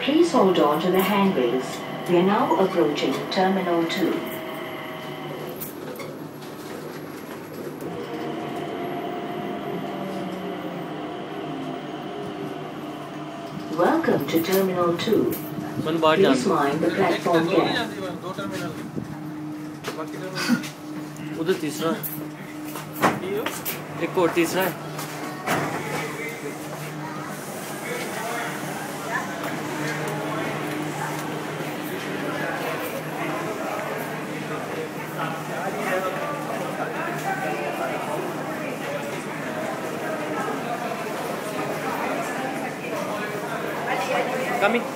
Please hold on to the handrails. We are now approaching Terminal 2. Welcome to Terminal 2. Please mind the platform gap. उधर तीसरा एक और तीसरा है। Coming.